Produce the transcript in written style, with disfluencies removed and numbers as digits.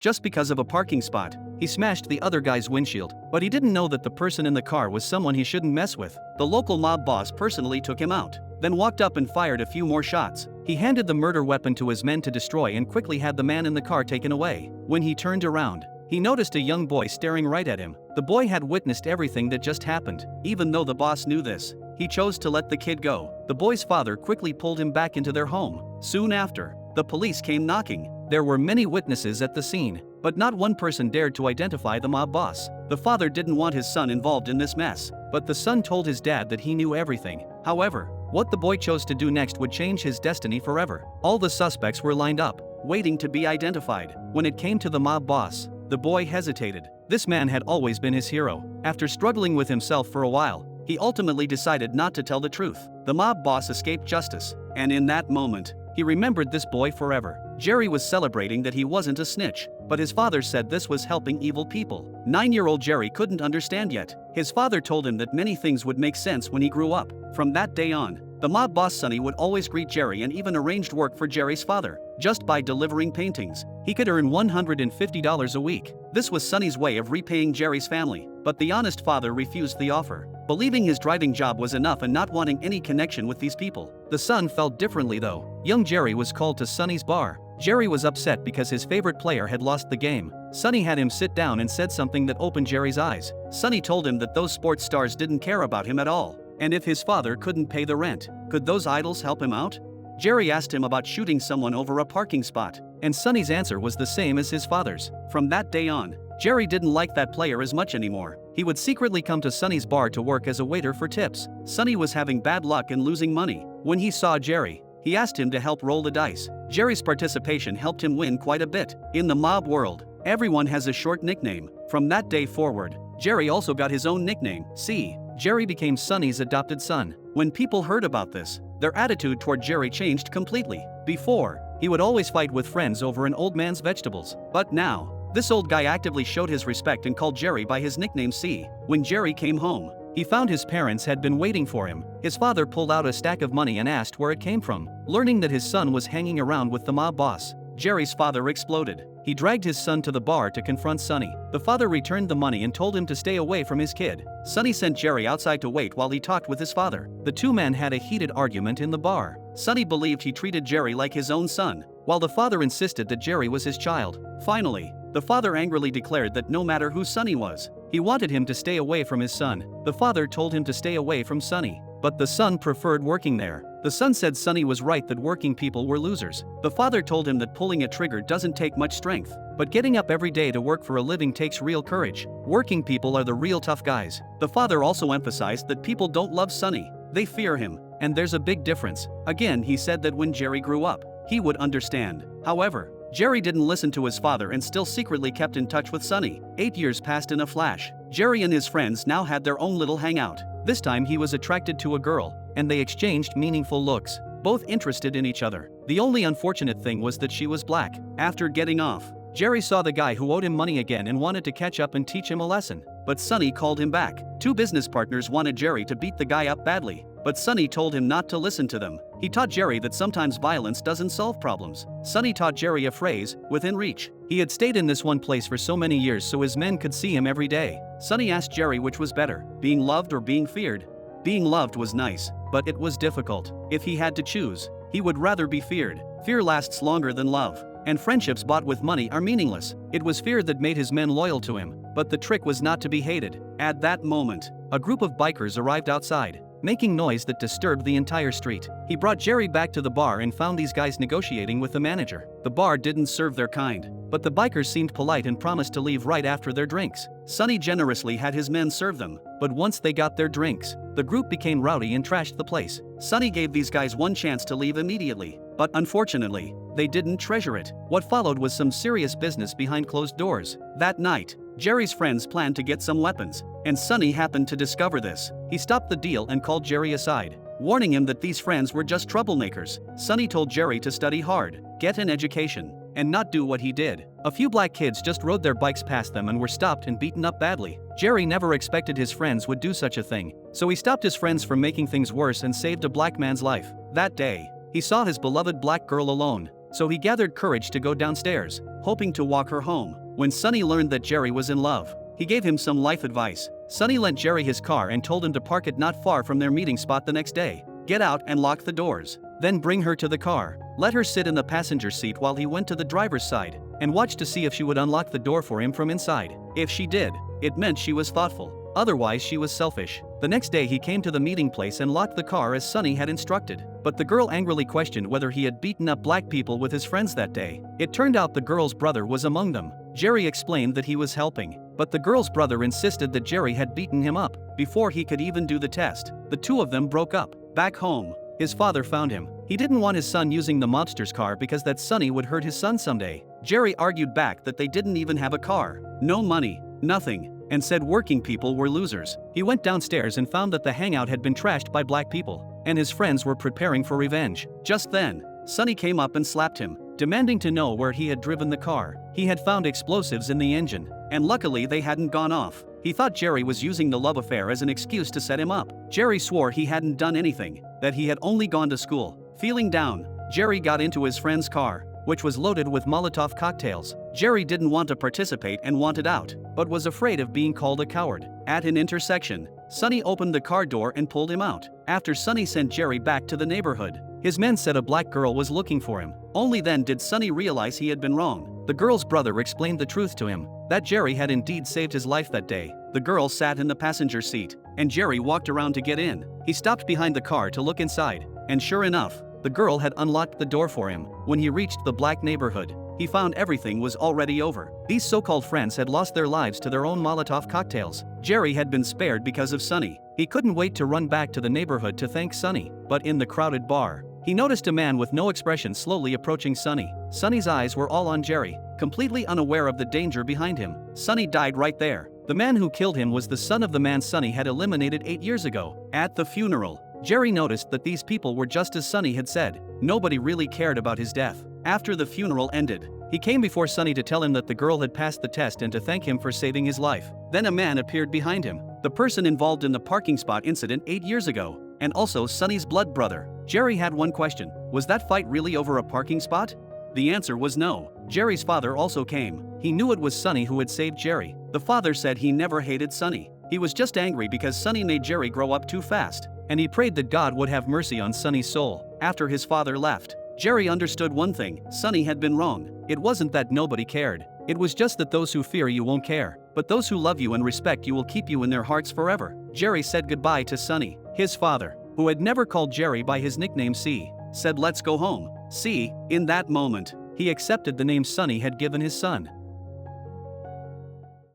just because of a parking spot. He smashed the other guy's windshield, but he didn't know that the person in the car was someone he shouldn't mess with. The local mob boss personally took him out, then walked up and fired a few more shots. He handed the murder weapon to his men to destroy and quickly had the man in the car taken away. When he turned around, he noticed a young boy staring right at him. The boy had witnessed everything that just happened. Even though the boss knew this, he chose to let the kid go. The boy's father quickly pulled him back into their home. Soon after, the police came knocking. There were many witnesses at the scene, but not one person dared to identify the mob boss. The father didn't want his son involved in this mess, but the son told his dad that he knew everything. However, what the boy chose to do next would change his destiny forever. All the suspects were lined up, waiting to be identified. When it came to the mob boss, the boy hesitated. This man had always been his hero. After struggling with himself for a while, he ultimately decided not to tell the truth. The mob boss escaped justice, and in that moment, he remembered this boy forever. Jerry was celebrating that he wasn't a snitch, but his father said this was helping evil people. 9-year-old Jerry couldn't understand yet. His father told him that many things would make sense when he grew up. From that day on, the mob boss Sonny would always greet Jerry and even arranged work for Jerry's father. Just by delivering paintings, he could earn $150 a week. This was Sonny's way of repaying Jerry's family, but the honest father refused the offer, believing his driving job was enough and not wanting any connection with these people. The son felt differently though. Young Jerry was called to Sonny's bar. Jerry was upset because his favorite player had lost the game. Sonny had him sit down and said something that opened Jerry's eyes. Sonny told him that those sports stars didn't care about him at all, and if his father couldn't pay the rent, could those idols help him out? Jerry asked him about shooting someone over a parking spot, and Sonny's answer was the same as his father's. From that day on, Jerry didn't like that player as much anymore. He would secretly come to Sonny's bar to work as a waiter for tips. Sonny was having bad luck and losing money. When he saw Jerry, he asked him to help roll the dice. Jerry's participation helped him win quite a bit. In the mob world, everyone has a short nickname. From that day forward, Jerry also got his own nickname. Jerry became Sonny's adopted son. When people heard about this, their attitude toward Jerry changed completely. Before, he would always fight with friends over an old man's vegetables. But now, this old guy actively showed his respect and called Jerry by his nickname C. When Jerry came home, he found his parents had been waiting for him. His father pulled out a stack of money and asked where it came from. Learning that his son was hanging around with the mob boss, Jerry's father exploded. He dragged his son to the bar to confront Sonny. The father returned the money and told him to stay away from his kid. Sonny sent Jerry outside to wait while he talked with his father. The two men had a heated argument in the bar. Sonny believed he treated Jerry like his own son, while the father insisted that Jerry was his child. Finally, the father angrily declared that no matter who Sonny was, he wanted him to stay away from his son. The father told him to stay away from Sonny, but the son preferred working there. The son said Sonny was right that working people were losers. The father told him that pulling a trigger doesn't take much strength, but getting up every day to work for a living takes real courage. Working people are the real tough guys. The father also emphasized that people don't love Sonny, they fear him, and there's a big difference. Again, he said that when Jerry grew up, he would understand. However, Jerry didn't listen to his father and still secretly kept in touch with Sonny. 8 years passed in a flash. Jerry and his friends now had their own little hangout. This time he was attracted to a girl, and they exchanged meaningful looks, both interested in each other. The only unfortunate thing was that she was black. After getting off, Jerry saw the guy who owed him money again and wanted to catch up and teach him a lesson, but Sonny called him back. Two business partners wanted Jerry to beat the guy up badly, but Sonny told him not to listen to them. He taught Jerry that sometimes violence doesn't solve problems. Sonny taught Jerry a phrase, within reach. He had stayed in this one place for so many years so his men could see him every day. Sonny asked Jerry which was better, being loved or being feared. Being loved was nice, but it was difficult. If he had to choose, he would rather be feared. Fear lasts longer than love, and friendships bought with money are meaningless. It was fear that made his men loyal to him, but the trick was not to be hated. At that moment, a group of bikers arrived outside, making noise that disturbed the entire street. He brought Jerry back to the bar and found these guys negotiating with the manager. The bar didn't serve their kind, but the bikers seemed polite and promised to leave right after their drinks. Sonny generously had his men serve them, but once they got their drinks, the group became rowdy and trashed the place. Sonny gave these guys one chance to leave immediately, but unfortunately, they didn't treasure it. What followed was some serious business behind closed doors. That night, Jerry's friends planned to get some weapons, and Sonny happened to discover this. He stopped the deal and called Jerry aside, warning him that these friends were just troublemakers. Sonny told Jerry to study hard, get an education, and not do what he did. A few black kids just rode their bikes past them and were stopped and beaten up badly. Jerry never expected his friends would do such a thing, so he stopped his friends from making things worse and saved a black man's life. That day, he saw his beloved black girl alone. so he gathered courage to go downstairs, hoping to walk her home. When Sonny learned that Jerry was in love, he gave him some life advice. Sonny lent Jerry his car and told him to park it not far from their meeting spot the next day. Get out and lock the doors. Then bring her to the car. Let her sit in the passenger seat while he went to the driver's side, and watch to see if she would unlock the door for him from inside. If she did, it meant she was thoughtful. Otherwise she was selfish. The next day he came to the meeting place and locked the car as Sonny had instructed. But the girl angrily questioned whether he had beaten up black people with his friends that day. It turned out the girl's brother was among them. Jerry explained that he was helping, but the girl's brother insisted that Jerry had beaten him up before he could even do the test. The two of them broke up. Back home, his father found him. He didn't want his son using the mobster's car because that Sonny would hurt his son someday. Jerry argued back that they didn't even have a car, no money, nothing, and said working people were losers. He went downstairs and found that the hangout had been trashed by black people, and his friends were preparing for revenge. Just then, Sonny came up and slapped him, demanding to know where he had driven the car. He had found explosives in the engine, and luckily they hadn't gone off. He thought Jerry was using the love affair as an excuse to set him up. Jerry swore he hadn't done anything, that he had only gone to school. Feeling down, Jerry got into his friend's car, which was loaded with Molotov cocktails. Jerry didn't want to participate and wanted out, but was afraid of being called a coward. At an intersection, Sonny opened the car door and pulled him out. After Sonny sent Jerry back to the neighborhood, his men said a black girl was looking for him. Only then did Sonny realize he had been wrong. The girl's brother explained the truth to him, that Jerry had indeed saved his life that day. The girl sat in the passenger seat, and Jerry walked around to get in. He stopped behind the car to look inside, and sure enough, the girl had unlocked the door for him. When he reached the black neighborhood, he found everything was already over. These so-called friends had lost their lives to their own Molotov cocktails. Jerry had been spared because of Sonny. He couldn't wait to run back to the neighborhood to thank Sonny. But in the crowded bar, he noticed a man with no expression slowly approaching Sonny. Sonny's eyes were all on Jerry, completely unaware of the danger behind him. Sonny died right there. The man who killed him was the son of the man Sonny had eliminated 8 years ago. At the funeral, Jerry noticed that these people were just as Sonny had said. Nobody really cared about his death. After the funeral ended, he came before Sonny to tell him that the girl had passed the test and to thank him for saving his life. Then a man appeared behind him, the person involved in the parking spot incident 8 years ago, and also Sonny's blood brother. Jerry had one question: was that fight really over a parking spot? The answer was no. Jerry's father also came. He knew it was Sonny who had saved Jerry. The father said he never hated Sonny. He was just angry because Sonny made Jerry grow up too fast, and he prayed that God would have mercy on Sonny's soul. After his father left, Jerry understood one thing: Sonny had been wrong. It wasn't that nobody cared. It was just that those who fear you won't care, but those who love you and respect you will keep you in their hearts forever. Jerry said goodbye to Sonny. His father, who had never called Jerry by his nickname C, said, "Let's go home." C, in that moment, he accepted the name Sonny had given his son.